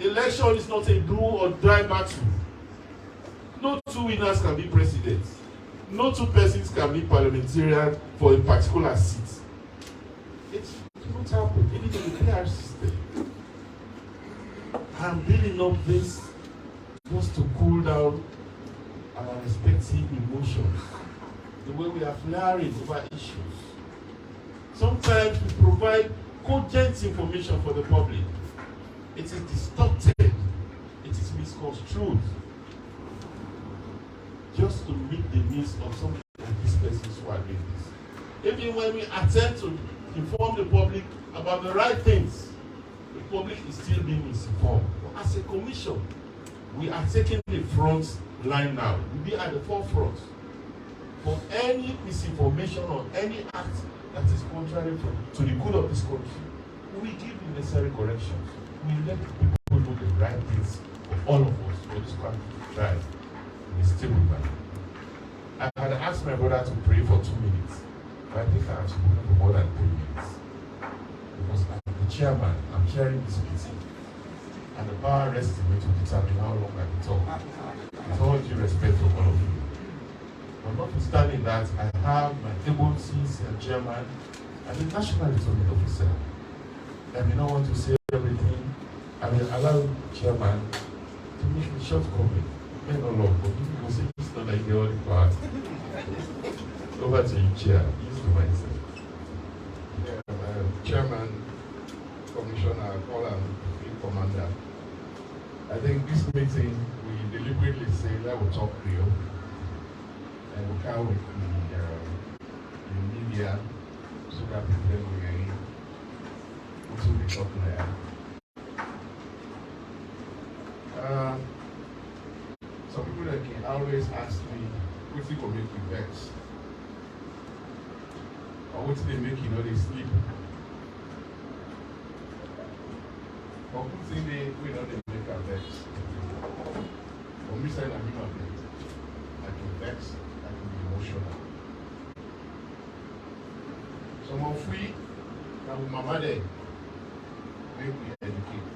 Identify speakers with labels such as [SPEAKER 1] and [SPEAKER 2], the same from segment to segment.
[SPEAKER 1] Election is not a do or die battle. No two winners can be president. No two persons can be parliamentarian for a particular seat. It won't happen. It is a clear system. I'm building up this just to cool down our respective emotions. The way we are flaring over issues. Sometimes we provide cogent information for the public. It is distorted. It is misconstrued. Just to meet the needs of some of these persons who are doing this. Even when we attempt to inform the public about the right things, the public is still being misinformed. But as a commission, we are taking the front line now. We'll be at the forefront. For any misinformation or any act that is contrary to the good of this country, we give the necessary corrections. We let people know the right things for all of us, for this country to thrive in a stable manner. I had asked my brother to pray for 2 minutes, but I think I have spoken for more than 3 minutes. Because I'm the chairman, I'm chairing this meeting, and the power rests in me to determine how long I can talk. With all due respect to all of you. But notwithstanding that, I have my able sincere chairman and the national returning officer. I may not want to say everything. I will allow the chairman to make a short comment. May not long, but you will say it's not like the only part. Over to you, Chair. Use the mindset.
[SPEAKER 2] Chairman, Commissioner, call and Commander. I think this meeting, we deliberately say that we'll talk real. And we'll come with the media so that people will be talking there. Some people that can always ask me, what's it going to make you vex? Or what's they make you know they sleep? But who's in the we know they make a vex? For me, saying I'm human being, I can vex, I can be emotional. Some of we, now with my mother, make me educate.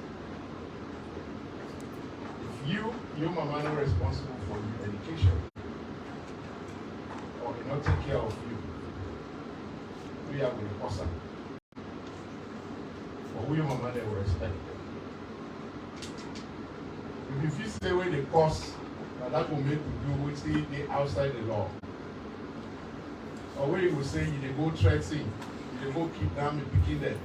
[SPEAKER 2] Your mama not responsible for your education, or they not take care of you, we are with the person. But we your mama they will respect them. If you say where the cost, that will make you do which they outside the law. Or where you will say you go threatening, you go kidnap me, picking them.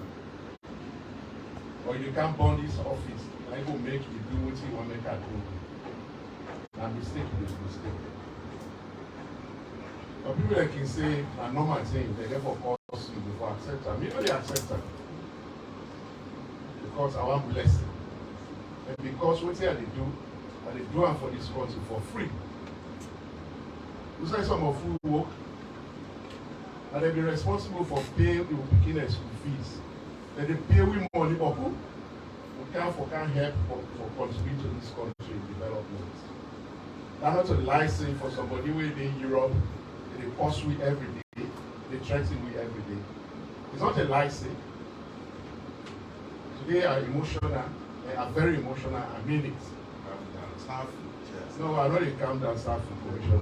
[SPEAKER 2] Or you can't burn this office, I go make you do what you want to make her do. And mistake is mistake. But people that can say a normal thing, they therefore cause you before accept them. You know they accept them. Because I want blessing. And because what they do, and they do them for this country for free. You say some of who work, and they be responsible for paying the beginner school fees. Then they pay we money, but who can't help for contribute to this country development. That's not a license for somebody who is in Europe, they pursue we every day, they threaten we every day. It's not a license. Today are emotional, they are very emotional, I mean it. No, I'm not a calm down staff commission.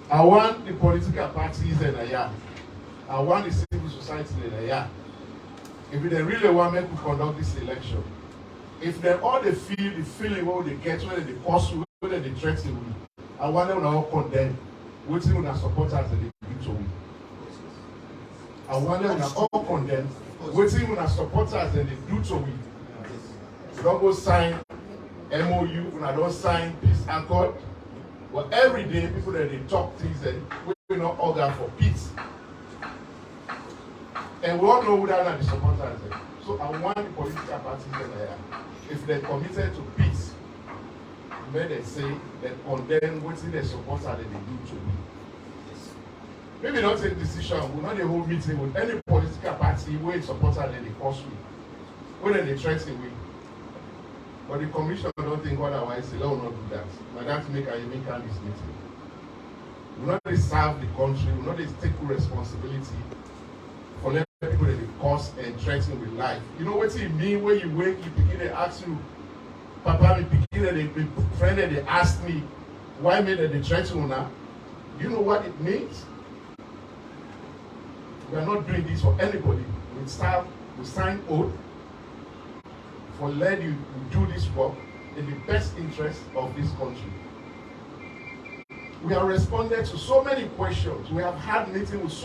[SPEAKER 2] I want the political parties in a year. I want the civil society in a year. If they really want me to conduct this election, if they all they feel the feeling what they get, whether they pursue, whether they threaten me, I want them to all condemn, waiting on our supporters and they do to me. I want them to all condemn, waiting on our supporters and they do to me. You don't go sign MOU, when I don't sign peace accord. But every day people that they talk things and we not order for peace. And we all know who that are the supporters. So I want the political parties there, if they're committed to peace, when they say they condemn what's in their supporters that they do to me. Maybe not take decision, we're not a whole meeting with any political party where it's supporter that they cause me. Whether they threaten me. But the commission don't think otherwise, they will not do that. But that's make I even can this meeting. We not serve the country, we not take responsibility for letting people that they curse and threaten with life. You know what it mean when you wake, you begin to ask you, Papa, me begin to friend and they ask me, why me that they threaten now? Do you know what it means? We are not doing this for anybody. We sign oath for let you do this work in the best interest of this country. We have responded to so many questions. We have had meetings with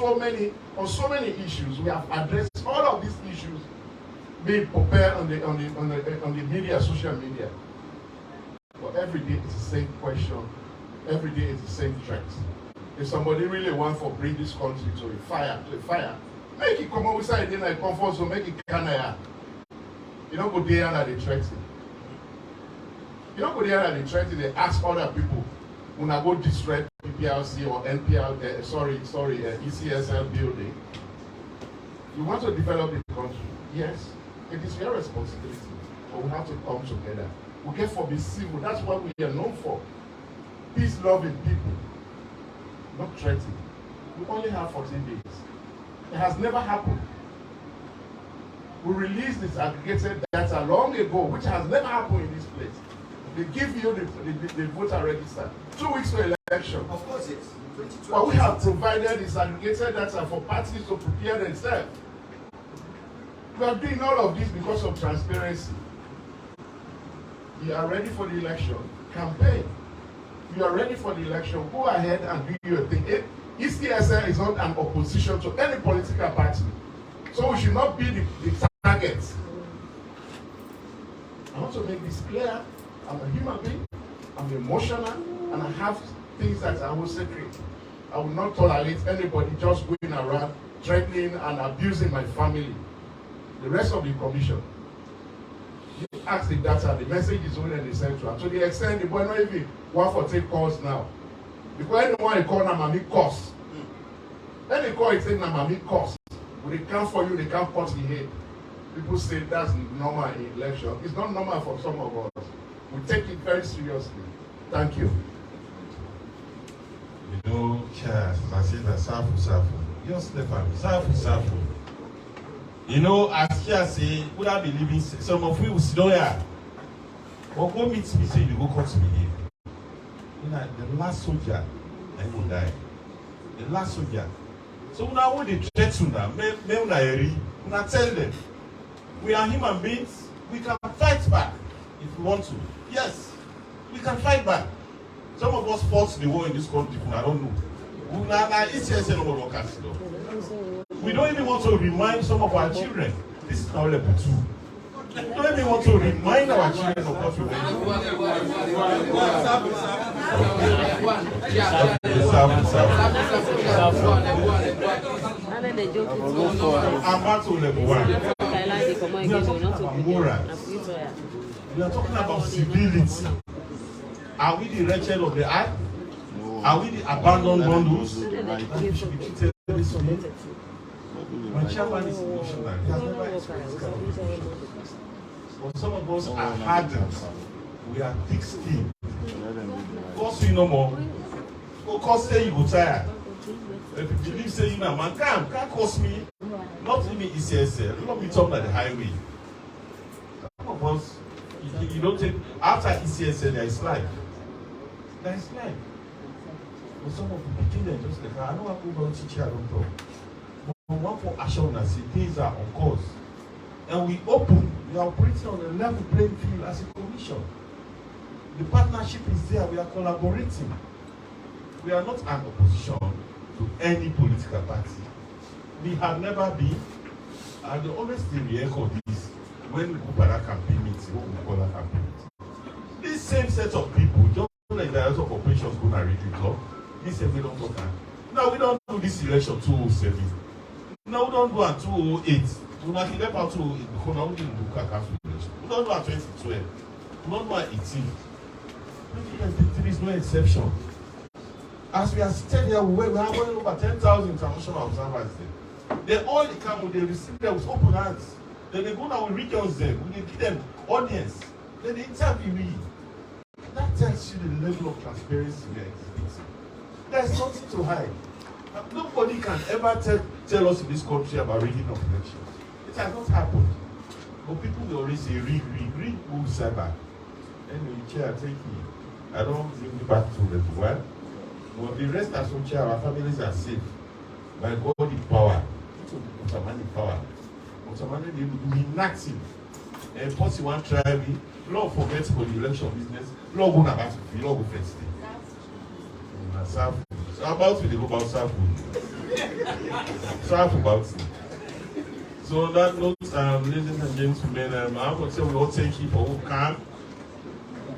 [SPEAKER 2] on so many issues. We have addressed all of these issues being prepared on the media, social media. But every day it's the same question. Every day it's the same threat. If somebody really wants to bring this country to a fire, make it come outside in a comfort zone, make it canaya. You don't go there and they threaten. You don't go there and they threaten, they ask other people. When I go destroy PPLC or ECSL building, you want to develop the country. Yes, it is your responsibility, but we have to come together. We get for be civil. That's what we are known for. Peace-loving people, not threatening. We only have 14 days. It has never happened. We released this aggregated data long ago, which has never happened in this place. They give you the voter register 2 weeks for election.
[SPEAKER 3] Of course, yes.
[SPEAKER 2] But we have provided this aggregated data for parties to prepare themselves. We are doing all of this because of transparency. You are ready for the election, campaign. You are ready for the election, go ahead and do your thing. ECSL is not an opposition to any political party. So we should not be the target. I want to make this clear. I'm a human being, I'm emotional, and I have things that I will secret. I will not tolerate anybody just going around threatening and abusing my family. The rest of the commission, you ask the data, the message is only in the central. To the extent the boy not even want for take calls now. Because anyone you call Namami cost. Any call you say Namami cost. When they come for you, they can't cut the head. People say that's normal in election. It's not normal for some of us. We take it very seriously. Thank you.
[SPEAKER 1] You know, Charles, I say that Safu. Just the family. Safu. You know, as Chia say, would I be living? Some of you will sit down here. Or go meet me, say you go cut me here. You know, the last soldier, I will die. The last soldier. So now when they threaten them, I tell them, we are human beings, we can fight back if we want to. Yes, we can fight back. Some of us fought the war in this country, I don't know. We don't even want to remind some of our children. This is now level 2. We don't even want to remind our children of what we went I'm back to level 1. We are talking about morals. We are talking about civility. Are we the wretched of the eye? No. Are we the abandoned bundles? We should be treated this way. My chairman is emotional. He has never experienced kind of emotion. But some of us are hardened. We are thick-skinned. Cost you no more. Cost say you go tired. If you believe say you know, man, can't cost me. Not even ECSL. Let me talk about the highway. Some of us, you don't take after ECSL there is life. There is life. But some of the children just like I don't want to go on teacher, I don't talk. But one for assurance, things are on course. And we are operating on a level playing field as a commission. The partnership is there, we are collaborating. We are not an opposition to any political party. We have never been, and the honest thing we echo this when we go for that campaign meeting, what we call that campaign meeting. This same set of people, just like the director of operations go and read it up, they say we don't talk. Now we don't do this election 2007. Now we don't do it 2008. We not left out 2008 because now we didn't do council election. We don't do it 2012. We don't do it 18. 2023 is no exception. As we are sitting here, we have over 10,000 international observers there. They all come, they receive them with open hands. Then they go now, we regions them, we give them audience. Then they interview me. That tells you the level of transparency we are exhibiting. There's nothing to hide. Nobody can ever tell us in this country about rigging of elections. It has not happened. But people will always say, read, move cyber. Anyway, chair, thank you. I don't bring you back to level 1. But the rest as well, chair, our families are safe. By God, the power. Mutamani power. Mutamani, they will be nothing. And once you want to try me, Lord forgets for the election business. Lord go about it. Lord go first day. So about it, they go about South. South about it. So on that note, ladies and gentlemen, I want to say we all thank you for who come.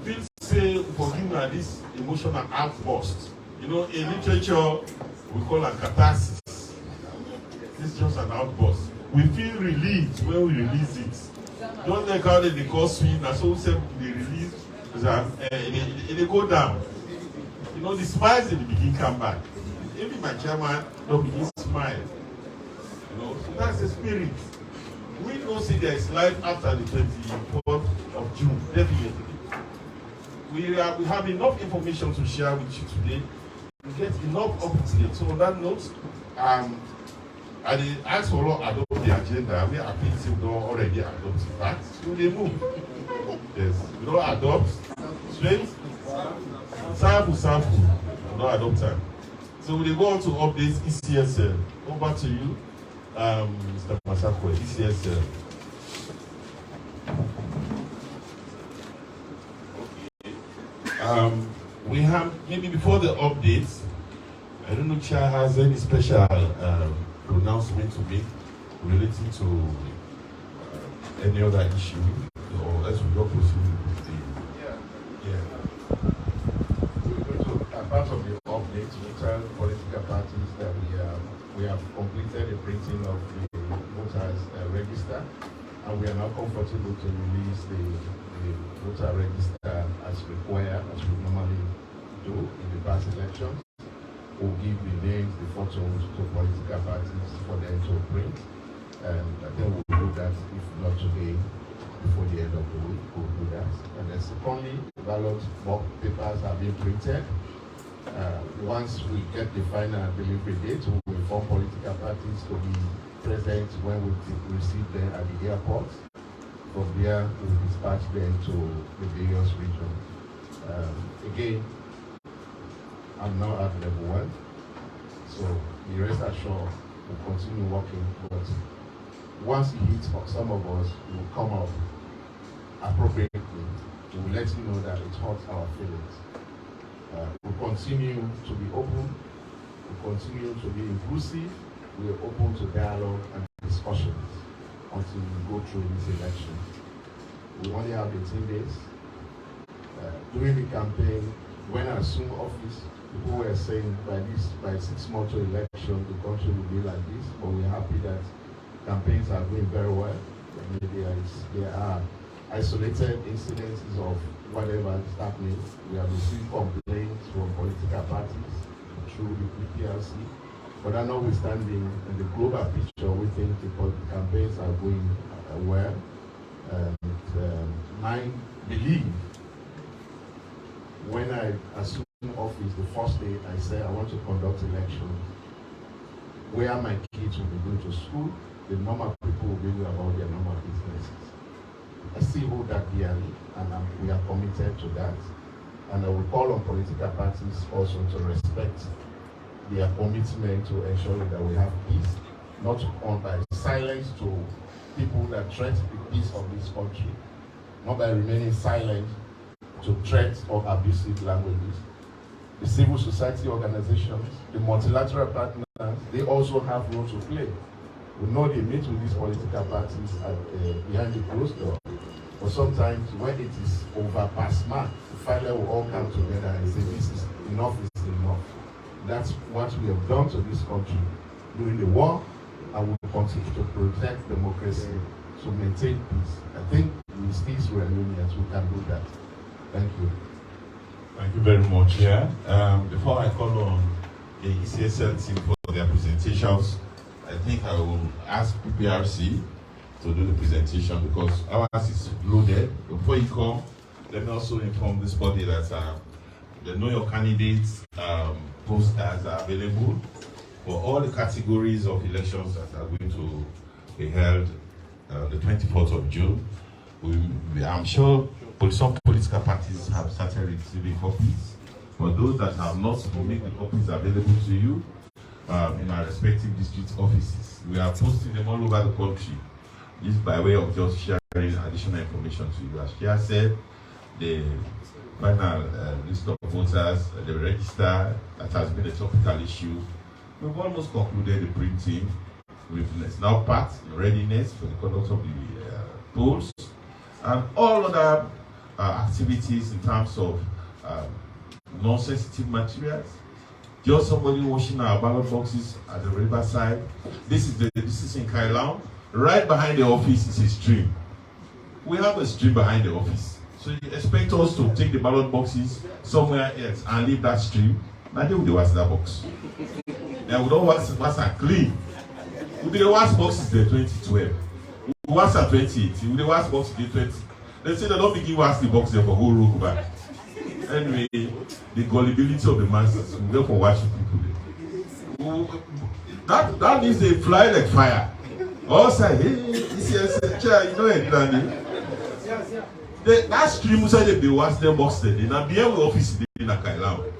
[SPEAKER 1] Please say forgive me this emotional outburst. You know, in literature, we call it catharsis. This is just an outburst. We feel relieved when we release it. Don't like how they call sweet, and so say they release, they go down. You know, the smiles in the beginning come back. Even my chairman don't begin to smile. You know, so that's the spirit. We don't see there is life after the 24th of June, definitely. We have enough information to share with you today. We get enough updates. So on that note, I did ask for all adopt the agenda. We are pleased we don't already adopt that. So they move. Yes, we don't adopt. Straight. Sample. No adopt time. So we go on to updates ECSL. Over to you, Mr. Masakwe, ECSL. Okay. We have maybe before the updates. I don't know if Chair has any special pronouncement to make relating to any other issue, or as we go proceed with the
[SPEAKER 2] Part of the updates, we tell political parties that we have completed the printing of the voters register, and we are now comfortable to release the voter register as required, as we normally do in the past elections. We'll give the names, the photos to political parties for them to print, and then we'll do that, if not today, before the end of the week, we'll do that. And then secondly, the ballot box papers are being printed. Once we get the final delivery date, we will inform political parties to be present when we receive them at the airport. From there, we will dispatch them to the various regions. Again, I'm now at level 1, so the rest assured we'll continue working. But once it hits some of us, we will come up appropriately. We will let you know that it hurts our feelings. We'll continue to be open, we'll continue to be inclusive, we're open to dialogue and discussions until we go through this election. We only have 18 days. During the campaign, when I assumed office, people were saying by 6 months to election, the country will be like this, but we're happy that campaigns are going very well. There are isolated incidences of whatever is happening. We have received complaints from political parties through the PPLC. But notwithstanding, in the global picture, we think the campaigns are going well. I believe when I assumed office the first day, I said I want to conduct elections where my kids will be going to school, the normal people will be about their normal businesses. I still hold that dearly, and we are committed to that. And I will call on political parties also to respect their commitment to ensure that we have peace, not to come by silence to people that threat the peace of this country, not by remaining silent to threats or abusive languages. The civil society organizations, the multilateral partners, they also have role to play. We know they meet with these political parties behind the closed door. But sometimes when it is over past mark, finally we all come together and say this is enough is enough. That's what we have done to this country during the war, and we will continue to protect democracy, to maintain peace. I think with these reunions we can do that. Thank you.
[SPEAKER 1] Thank you very much. Yeah. Before I call on the ECSL team for their presentations, I think I will ask PPRC to do the presentation because ours is loaded. Before you come, let me also inform this body that the Know Your Candidates posters are available for all the categories of elections that are going to be held
[SPEAKER 3] the 24th of June. I'm sure some political parties have started receiving copies. For those that have not, we'll make the copies available to you in our respective district offices. We are posting them all over the country. This is by way of just sharing additional information to you. As Chair said, the final list of voters, the register, that has been a topical issue. We've almost concluded the printing. It's now packed in readiness for the conduct of the polls and all other activities in terms of non-sensitive materials. Just somebody washing our ballot boxes at the riverside. This is in Kailan. Right behind the office is a stream. We have a stream behind the office. So you expect us to take the ballot boxes somewhere else and leave that stream? Now they will wash that box. Now we don't wash and clean. We did wash boxes there 2012. We wash at 2018. We did wash boxes there 20. They say they don't begin wash the box there for whole row back. Anyway, the gullibility of the masses, we go for watching people there. That is a fly like fire. Also, hey, this is a chair, you know it, Danny. That stream said they wash their box there. Now, be able to office in a Kailan.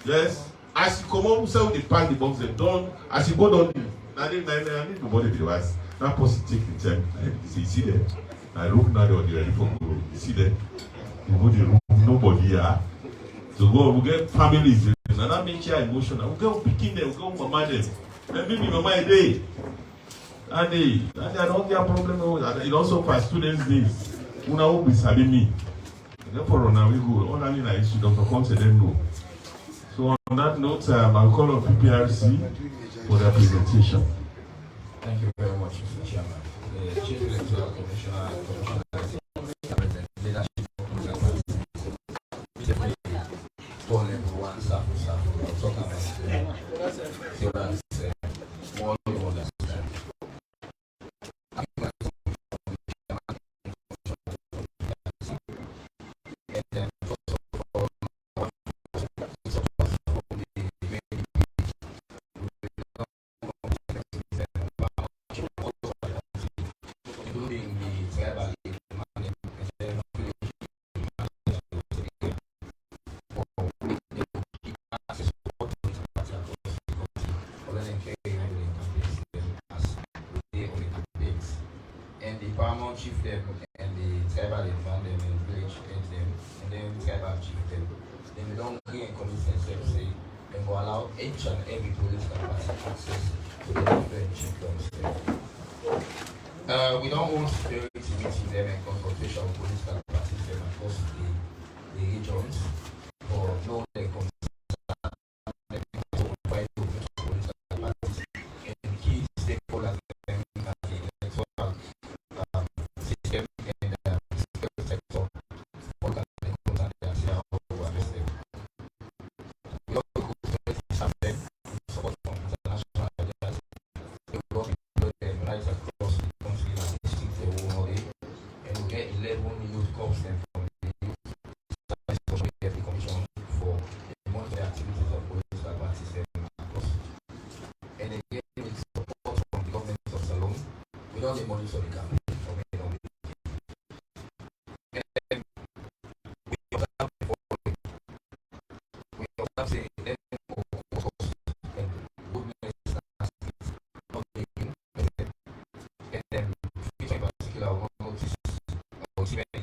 [SPEAKER 3] Yes. As you come up, say they pack the box, they done. As you go down, I need nobody to wash. That person take the time. You see there. I look now, they're ready for go. You see there. You go the room, nobody here. So go, we get families, and that makes you emotional. We go picking them, we go mama them. And maybe mama a day. And I don't get a problem with that. It also for students this. Una will be sabi me. Therefore, now we go. All I need is to Dr. Conte then know. So on that note, I'll call on PPRC for their presentation.
[SPEAKER 4] Thank you very much, Mr. Chairman. The Chief Electoral Commissioner, leadership for level 1 staff, we'll talk about so that's more you understand. And then first of all, including the tribal and the paramount chief them and the tribal found them in village them and then tribal chief them. Then we don't create and commit themselves say and go allow each and every political party access to the different chiefdoms. We don't want security meeting them and consultation with political parties them across the regions or no they concern political parties and key stakeholders them in the electoral system and sector for that they concern their share of them. We also go to them support from international agencies. We will them right across the country and district the whole day and we get 11 youth corps them from the youth commission for the monthly activities of political parties them across. And again with support from the government of Salome, we don't need money for the campaign. We observe saying them and goodness and then in particular one notice ultimately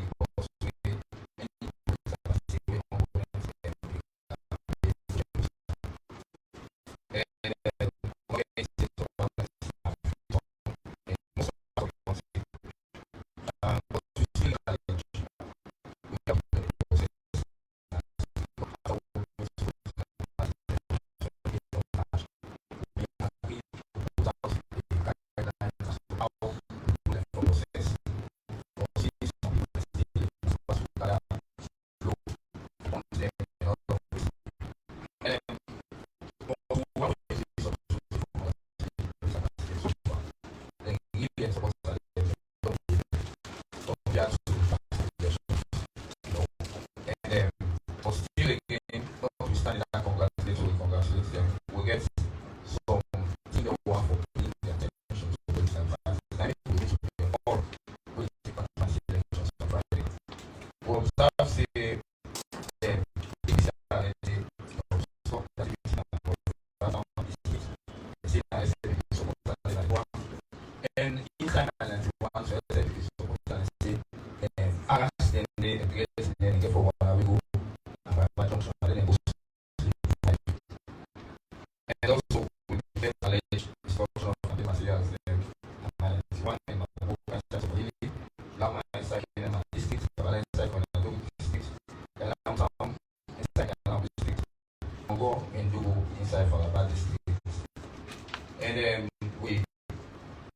[SPEAKER 4] then we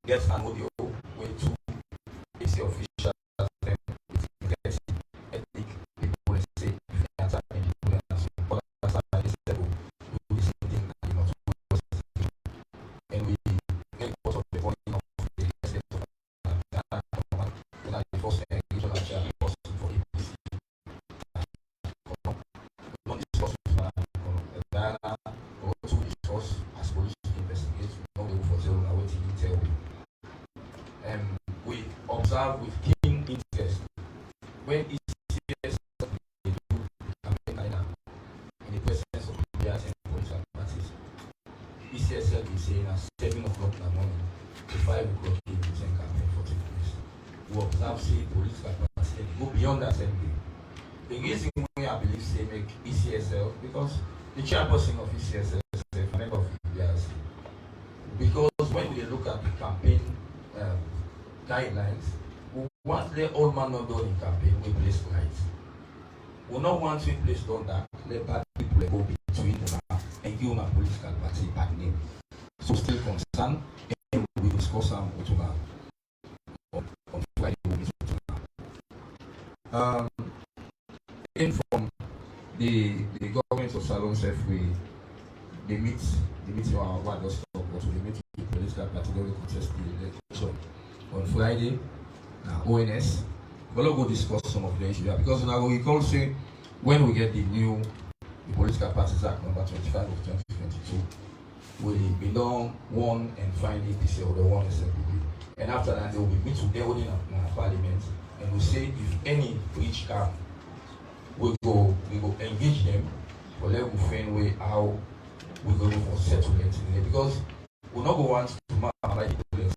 [SPEAKER 4] get an audio where two AC officials them get ethnic people and say if they are attacking people and so other side is level do the same thing and you know to and we get because of the volume of the residents of Ghana the first regional chairperson for APC not discuss with Ghana or to discuss as police investigate not go for zero now waiting tell we observe with keen interest when ECS they do campaign like that in the presence of PBS and political parties. ECSL is saying at 7 o'clock in the morning to 5 o'clock in the same campaign for take place. We observe say political parties go beyond that assembly. The reason why I believe say make ECSL because the chairperson of ECSL is a member of PBS. Because when we look at the campaign guidelines, we want the old man not done in campaign, we place right. We not want to place done that, let bad people go between them and give a political party bad name. So still concerned, and we discuss them on Friday. And from the government of Salon Self, they meet our what does stop, but they meet the political party they will contest the election on Friday. Now ONS, we'll go discuss some of the issues because now we can say when we get the Political Parties Act number 25 of 2022, we belong one and find APC or the one SLPP. And after that, they will be meet together in our parliament and we say if any breach come, we go engage them for let we find way how we go for settlement because we not go want to mark like people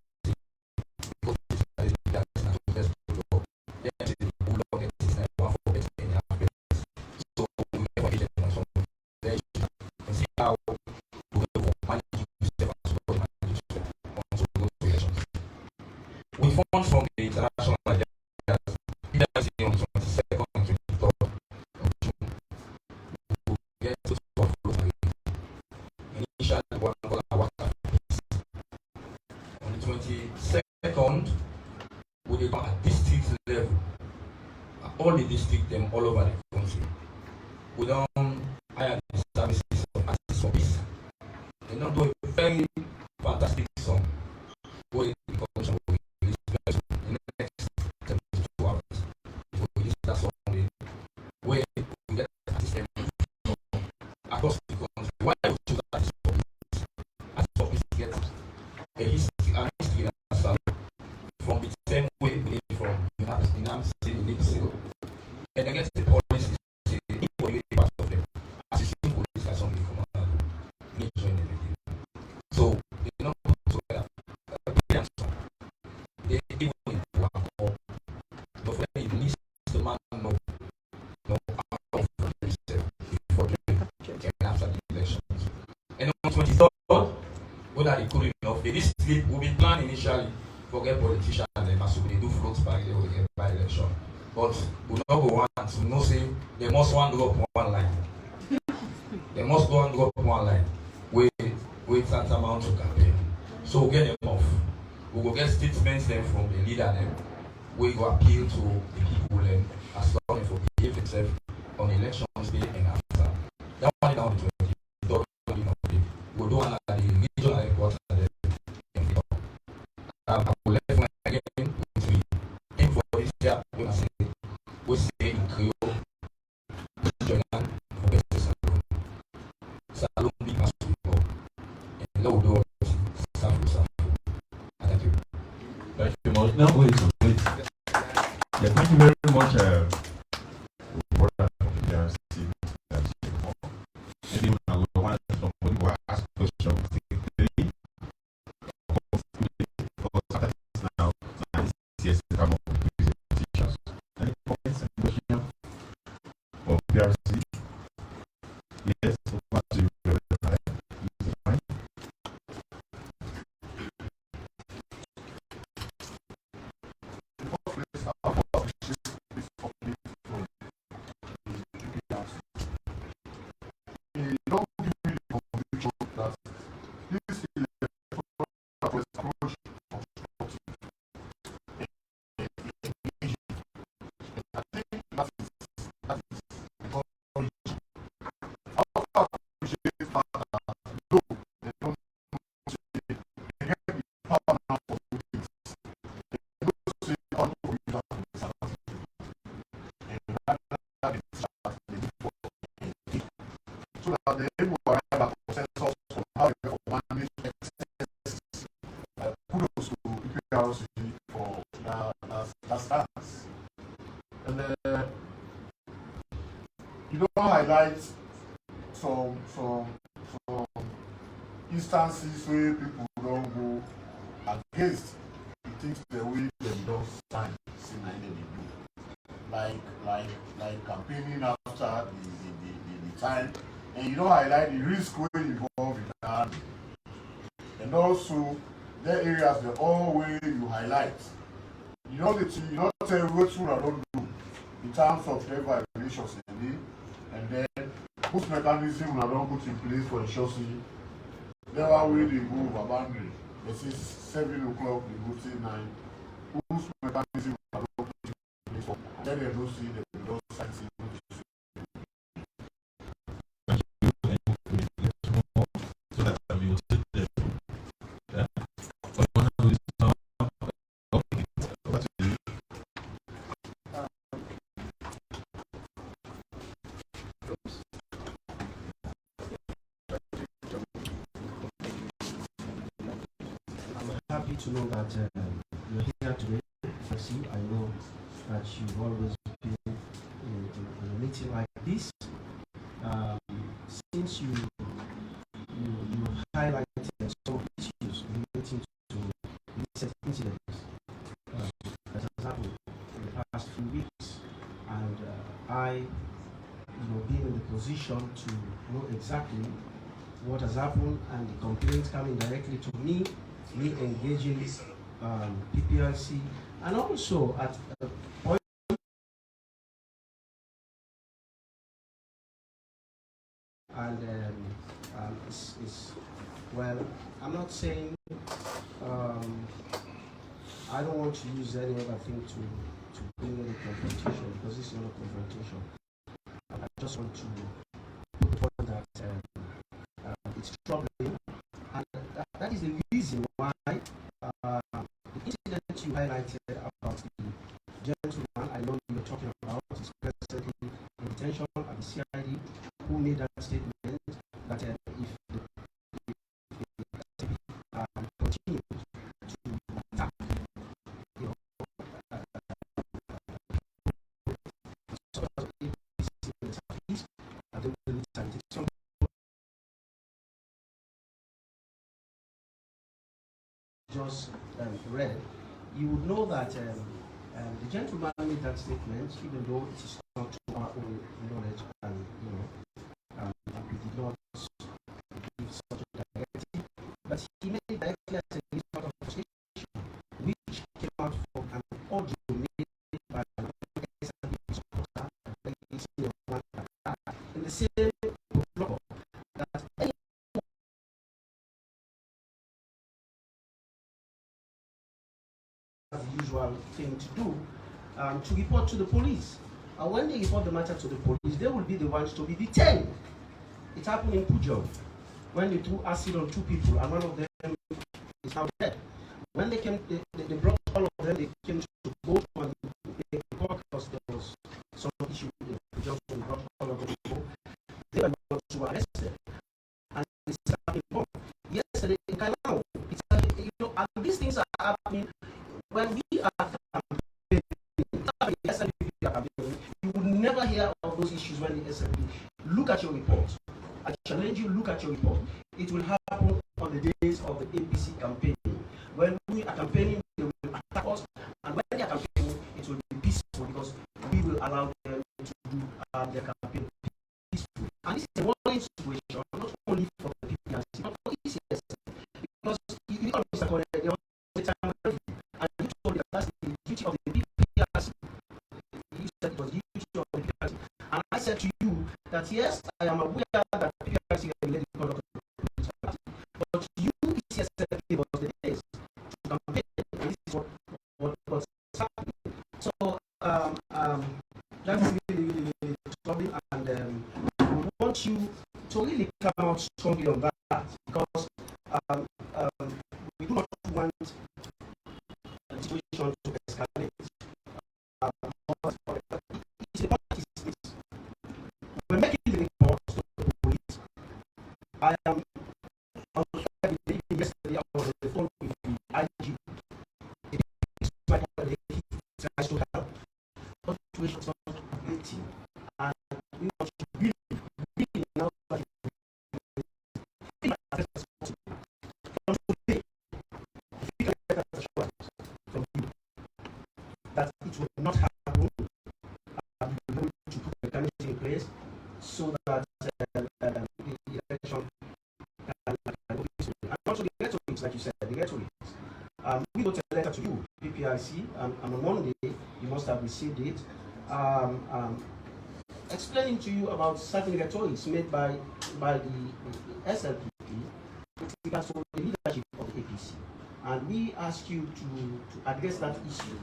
[SPEAKER 4] we found from the international agenda on the 22nd and 23rd of June, we get to initially one water peace. On the 22nd, we did at district level, all the districts them all over the country. We don't hire the services of assistance for peace. They don't do a very fantastic song. We across the country. Why we choose that is for peace. As for peace get a history from the same way from United States, and against the policies, equal part of them. As you see, police are something command need to join everything. So they not put together they even in one call. But when it needs the man know how to himself before and after the elections. And on 23rd, whether they cool enough, this trip will be planned initially for get politicians and them as they do floats by they will get by election. But we not go want to know say they must one drop one line. They must go and drop one line. We tantamount to campaign. So we'll get them off. We will get statements then from the leader them. We go appeal to the people then as long as we behave itself on elections day and after. That one is on the 20th. We'll do another regional headquarters I will let one again to aim for this year. We say in Creole, join for best salon be as we go. And now do stuff. Thank you.
[SPEAKER 3] Thank you much. Now wait. Yeah, thank you very much. Maybe I will want somebody will ask questions. Now, yes, come up with teachers. Any comments and questions for PRC? Yes, over to you.
[SPEAKER 2] And you don't highlight some instances where people don't go against the things the way them don't sign they do. Like campaigning after the time, and you don't highlight the risk where involved in that. And also the areas the all way you highlight. You know tell what you don't do in terms of their violations and then whose mechanism don't put in place for ensuring never way they go over boundary. They say 7 o'clock, they go till 9. Whose mechanism don't put in place for then they don't see they don't sign
[SPEAKER 3] so that we will take them. Yeah.
[SPEAKER 5] Happy to know that you're here today. I know that you've always been in a meeting like this. Since you highlighted some issues relating to recent incidents that has happened in the past few weeks, and I, being in the position to know exactly what has happened and the complaints coming directly to me engaging PPLC, and also at a point and well, I'm not saying I don't want to use any other thing to bring any confrontation, because this is not a confrontation. I just want to put the point that it's troubling, and that is the reason why the incident you highlighted about the gentleman I know you're talking about is presently in detention at the CID, who made that statement that if the continues to attack, just read, you would know that the gentleman made that statement, even though it is not to our own knowledge, and we did not give such a directive, but he made it directly as a result of frustration, which came out from an audio made by an supporter in the same blog that any the usual thing to do, to report to the police. And when they report the matter to the police, they will be the ones to be detained. It happened in Pujol, when they threw acid on 2 people, and one of them is now dead. When they came, they brought all of them, they came to go to and they report because there was some issue in Pujol, so they brought all of them to go. They were not to arrest them. And this is happening yesterday in Kailau. And these things are happening when we are campaigning. You would never hear of those issues when the SLP. Look at your report. I challenge you, look at your report. It will happen on the days of the APC campaign. When we are campaigning, they will attack us, and when they are campaigning, it will be peaceful, because we will allow them to do their campaign peacefully. And this is a warning situation, not only for the PPRC, but for ECS. Because you don't understand the time already, and you told me that that's the duty of the PPRC. You said it was the duty of the PPRC. And I said to you that yes, I am aware that PPRC regulated the conduct of the political party, but you, ECS, gave us the days to campaign, and this is what's happening. So that's really troubling, and we want you to really come out strongly on that, because we do not want the situation to escalate. We're making the report to the police. I am on Friday, yesterday I was on the phone with the IG. He tries to help. But situation is not creating, and we want to really now from today, if you can get that assurance from you that it will not happen, you will be able to put mechanisms in place so that the election can go peacefully. And also the rhetoric, like you said, the rhetoric. We wrote a letter to you, PPRC, and on Monday, you must have received it, explaining to you about certain rhetorics made by the SLPP with regards to the leadership of the APC. And we ask you to address that issue.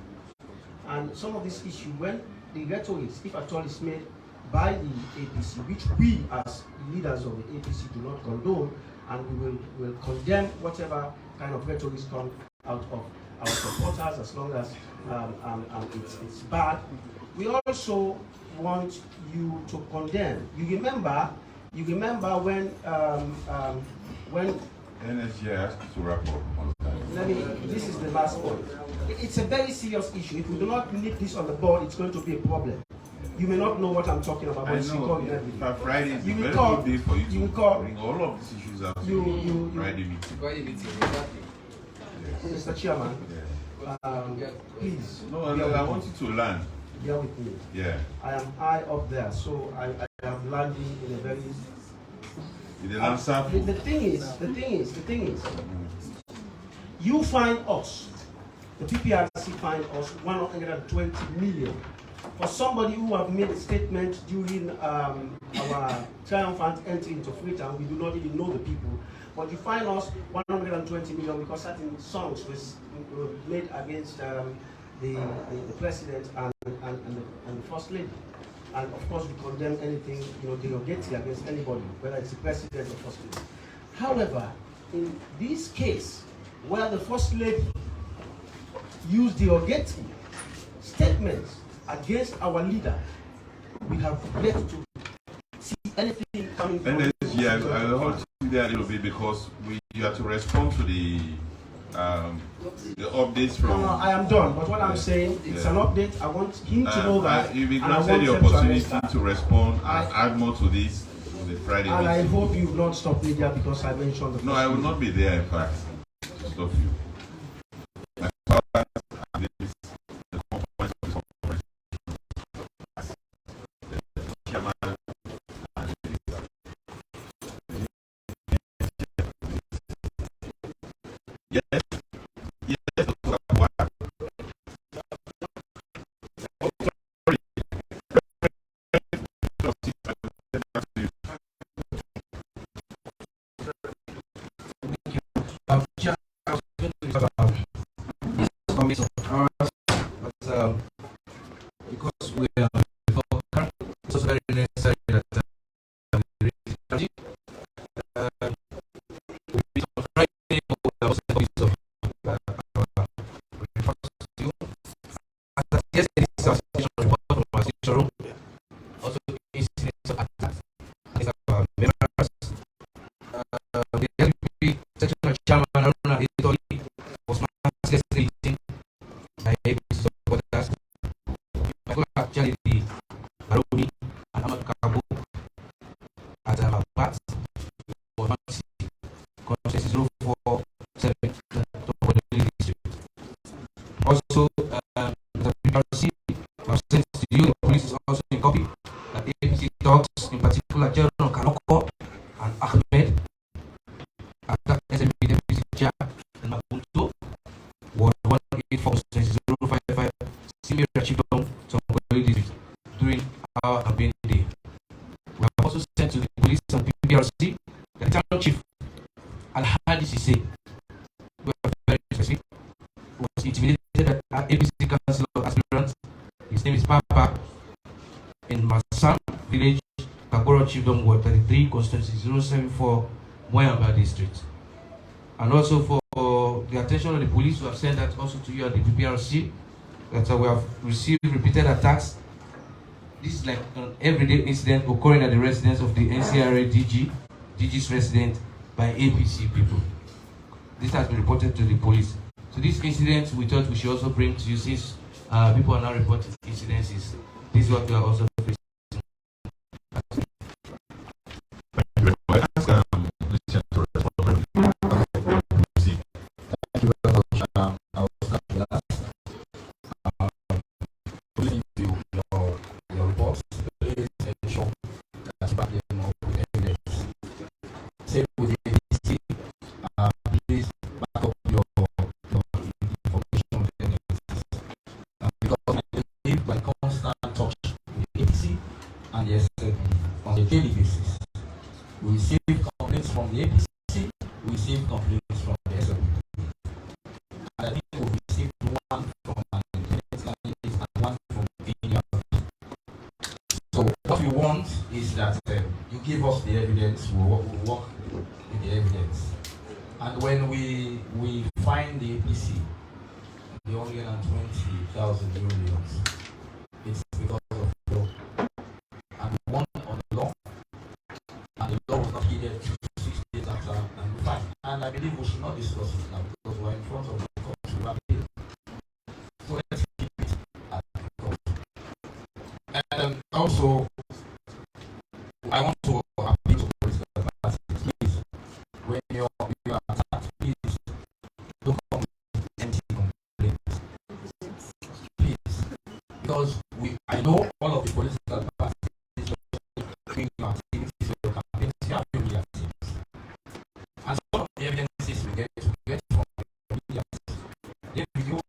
[SPEAKER 5] And some of this issue, when the rhetorics, if at all, is made by the APC, which we as leaders of the APC do not condone, and we will condemn whatever kind of rhetorics come out of our supporters as long as it's bad. We also want you to condemn. You remember when
[SPEAKER 3] NSG asked you to wrap up on time.
[SPEAKER 5] this is the last point. It's a very serious issue. If we do not nip this on the board, it's going to be a problem. You may not know what I'm talking about, but you call it
[SPEAKER 3] Friday is a very good day for you to bring all of these issues out to the Friday meeting.
[SPEAKER 5] Mr. Chairman, please.
[SPEAKER 3] No, I want you to learn.
[SPEAKER 5] Bear with me.
[SPEAKER 3] Yeah.
[SPEAKER 5] I am high up there, so I am landing in a very. The thing is, you find us, the PPRC find us 120 million. For somebody who have made a statement during our triumphant entry into Freetown, we do not even know the people. But you find us 120 million because certain songs were made against the president and the first lady. And of course, we condemn anything derogatory against anybody, whether it's the president or first lady. However, in this case, where the first lady used derogatory statements against our leader, we have yet to see anything coming from it.
[SPEAKER 3] Yes, I'll hold you there a little bit because you have to respond to the updates from.
[SPEAKER 5] No, I am done. But what I'm saying, it's an update. I want him to know that.
[SPEAKER 3] You've been granted the opportunity to respond and add more to this on the Friday meeting.
[SPEAKER 5] And I hope you will not stop me there because I mentioned the.
[SPEAKER 3] No, I will not be there, in fact, to stop you.
[SPEAKER 4] Because we are it's also very necessary that also, the PRC have sent to you, the police is also in copy, that APC dogs, in particular General Kanoko and Ahmed, attacked SMB deputy chair in Maputo, Ward 184-055, senior achieved some district during our campaign day. We have also sent to the police and PRC, the town chief, Al-Hadi Sise, we are very specific, was intimidated at our APC councillor aspirant. His name is Papa in Masam village, Kagoro Chiefdom Ward 33, constituency 074, Moyamba district. And also for the attention of the police, we have sent that also to you at the PPRC, that we have received repeated attacks. This is like an everyday incident occurring at the residence of the NCRA DG's resident by APC people. This has been reported to the police. So this incident we thought we should also bring to you, since People are now reporting incidences. This is what we are also facing. Thank you very much. I will start with that. Listening to your reports, please ensure that you back them up with evidence. Same with the ABC, please back up your information with evidence. Because I believe by constant touch with the ABC and the SLB on a daily basis, we receive complaints from the ABC, we receive complaints from the SLB. And I think we received one from an independent analyst and one from India. So what we want is that you give us the evidence, we'll work with the evidence. And when we find the APC, the 120,000 millions, it's because of law. And we won on the law, and the law was not heeded 6 days after, and we find. And I believe we should not discuss it now because we're in front of the court to wrap it. So let's keep it at the court. And also, I want to appeal to political parties, please, when you're attacked, please don't come with empty complaints. Please, because I know all of the political parties doing your activities, your campaigns, you have media activities. And some of the evidences we get from the media, they video,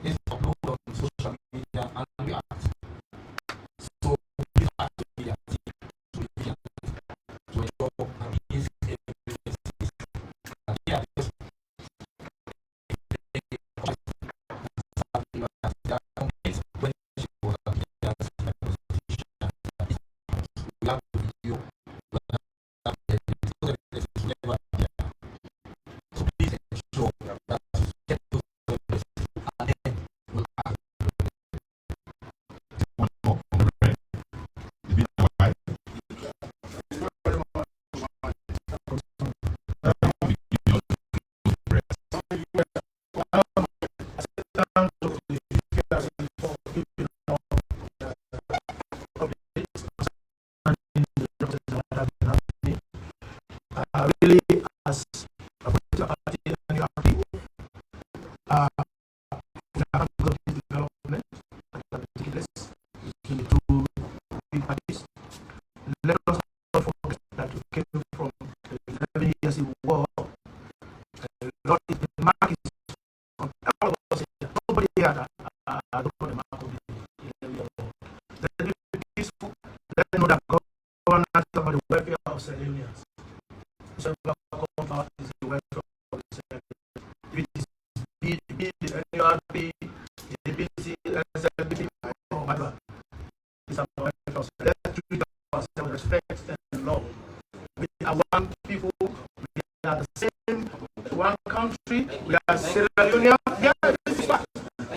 [SPEAKER 4] they upload on social media and we act. So we have to be active to ensure that these evidences are there.
[SPEAKER 6] Really, as a political party and your party, we have got this development that take place between the two big parties. Let us not forget that we came from 11 years in war. The mark is from all of us here. Nobody here that don't know the mark of the 11 year war. Let it be peaceful. Let them know that governance about the welfare of Sierra Leoneans. So is the welfare of the Sierra Leoneans. If it is the NURP, the BC, SLB, or whatever, it's about welfare of Sierra Leoneans. Let's treat ourselves with respect and love. We are one people. We are the same. One country. We are Sierra Leoneans. Yeah, this is fact.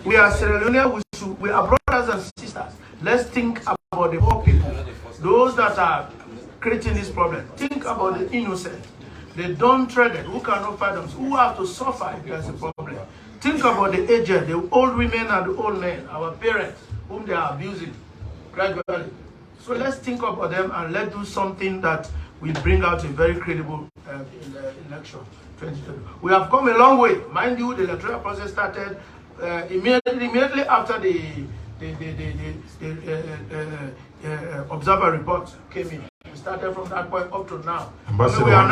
[SPEAKER 6] We are Sierra Leoneans. We are brothers and sisters. Let's think about the poor people, those that are creating this problem. Think about the innocent, the downtrodden, who cannot fight themselves, who have to suffer if there's a problem. Think about the aged, the old women and the old men, our parents, whom they are abusing gradually. So let's think about them and let's do something that will bring out a very credible election 2020. We have come a long way. Mind you, the electoral process started immediately after the observer report came in. We started from that point up to now.
[SPEAKER 3] Ambassador,
[SPEAKER 6] we are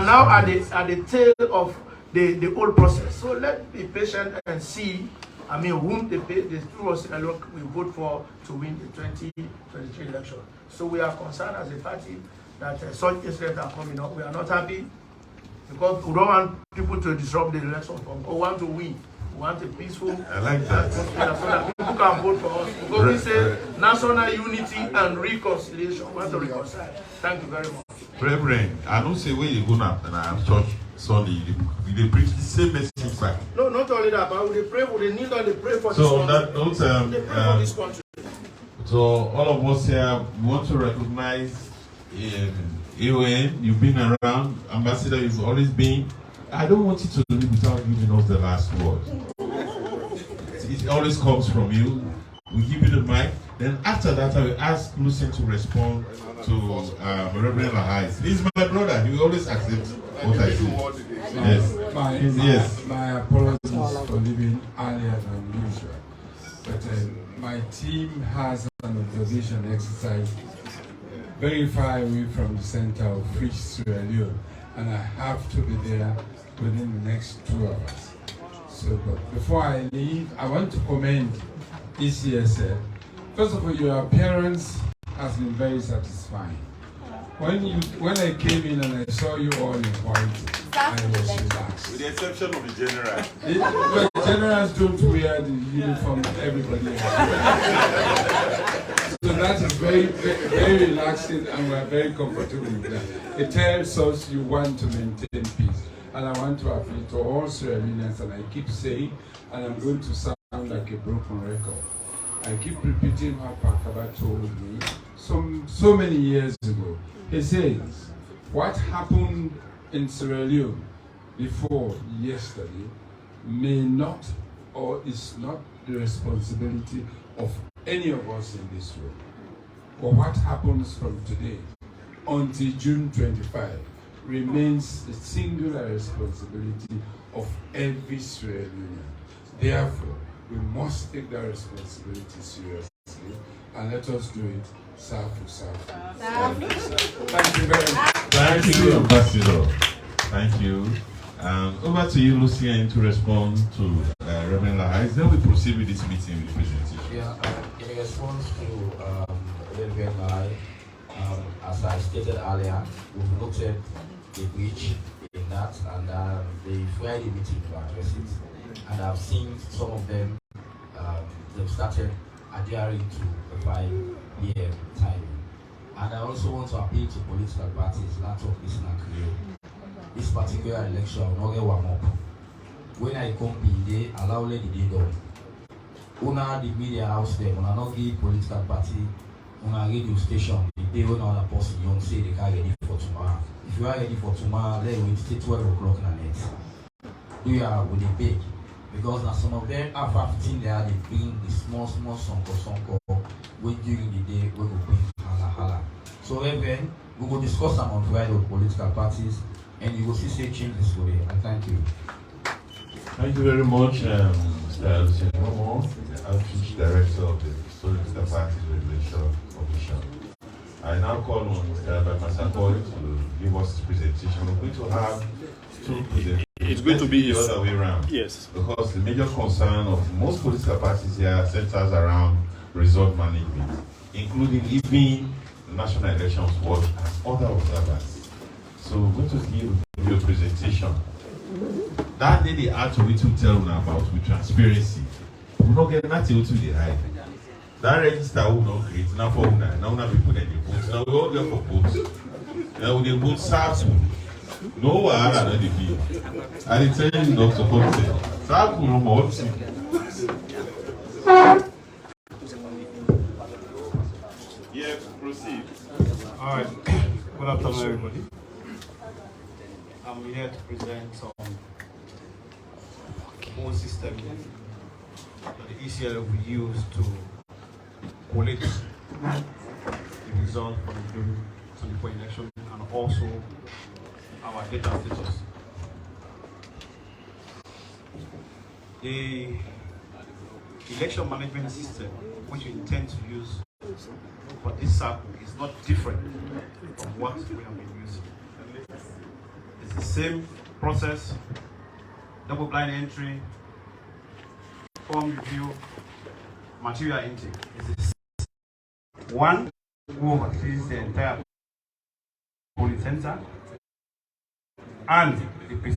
[SPEAKER 6] now at the tail of the whole process. So let's be patient and see. I mean, whom the two of us we vote for to win the 2023 election. So we are concerned as a party that such incidents are coming up. We are not happy because we don't want people to disrupt the election. We want to win. We want a peaceful atmosphere so that people can vote for us. Because we say national unity and reconciliation. We want to reconcile. Thank you very much.
[SPEAKER 3] Reverend, I don't say where you go now and I have church Sunday. They preach the same message back.
[SPEAKER 6] No, not only that, but they pray for the need and they pray for
[SPEAKER 3] so
[SPEAKER 6] this
[SPEAKER 3] country.
[SPEAKER 6] They pray for this country.
[SPEAKER 3] So all of us here want to recognize AON. You've been around, Ambassador. You've always been. I don't want you to leave without giving us the last word. it always comes from you. We give you the mic. Then after that, I will ask Lucien to respond to Reverend Lahais. He's my brother. He will always accept what I say. Yes.
[SPEAKER 7] My apologies for leaving earlier than usual. But my team has an observation exercise very far away from the center of Freetown, and I have to be there within the next 2 hours. So, but before I leave, I want to commend ECSL. First of all, your appearance has been very satisfying. When I came in and I saw you all in white, I was relaxed.
[SPEAKER 3] With the exception of the general.
[SPEAKER 7] But generals don't wear the uniform everybody has. So that is very, very relaxing, and we're very comfortable with that. It tells us you want to maintain peace. And I want to appeal to all Sierra Leoneans, and I keep saying, and I'm going to sound like a broken record. I keep repeating what Pakaba told me so many years ago. He says, what happened in Sierra Leone before yesterday may not or is not the responsibility of any of us in this room. But what happens from today until June 25 remains the singular responsibility of every Sierra Leonean. Therefore, we must take that responsibility seriously, and let us do it Thank you very much.
[SPEAKER 3] Thank you, Ambassador. Thank you. Over to you, Lucien, to respond to Reverend Lahais. Then we proceed with this meeting with the presentation.
[SPEAKER 4] Yeah, in response to Reverend Lahais, as I stated earlier, we've noted the breach in that, and the Friday meeting to address it. And I've seen some of them, they've started adhering to the 5 PM timing. And I also want to appeal to political parties not to listen and create. This particular election will not get warm up. When I come they allow the day done. Una the media house there, una not give political party, una radio station, the day when another person young say they can't ready for tomorrow. If you are ready for tomorrow, let me stay 12 o'clock in the night. Do you are with the big? Because now some of them after 15 there they bring the small sonko when during the day we will bring hala. So even we will discuss them on Friday with political parties, and you will see say changes today. And thank you.
[SPEAKER 3] Thank you very much, Mr. Lucien Momo, the Outreach Director of the Political Parties Regulation Commission. I now call on Mr. Bamasakoi to give us his presentation. We're going to have 2 presentations.
[SPEAKER 8] It's going to be
[SPEAKER 3] the other way around.
[SPEAKER 8] Yes.
[SPEAKER 3] Because the major concern of most political parties here centers around result management, including even the National Elections Board and other observers. So we're going to give you a presentation. That day they had to tell you about with transparency. We're not getting that to the hide. That register will not create now for now people get the votes. Now we all get for votes. Now we vote SARS. No wahala no dey be. I dey tell you Dr. Conte. SARS no more.
[SPEAKER 8] Yeah, proceed.
[SPEAKER 9] All right. Good afternoon, everybody. I'm here to present some whole system that the ECL will use to collate the result for the June 24 election and also our data status. The election management system which we intend to use for this cycle is not different from what we have been using. It's the same process, double blind entry, form review, material intake. It's the same. One who oversees the entire polling center and the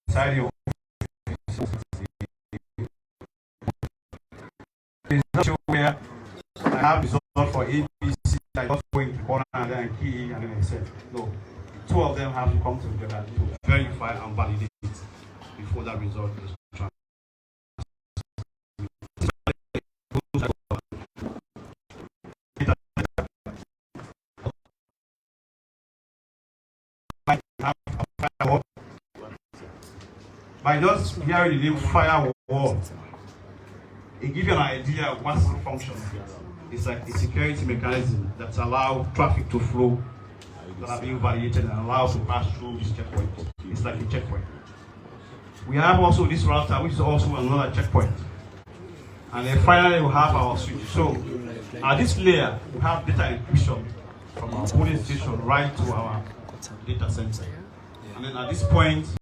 [SPEAKER 9] presiding officer where I have result for ABC, I just go into the corner and then key and then I said, no, the 2 of them have to come together to verify and validate it before that result is transmitted. By just hearing the name firewall, it gives you an idea of what's the function. It's like a security mechanism that allows traffic to flow, that are being validated and allowed to pass through this checkpoint. It's like a checkpoint. We have also this router, which is also another checkpoint. And then finally, we have our switch. So at this layer, we have data encryption from our polling station right to our data center. And then at this point,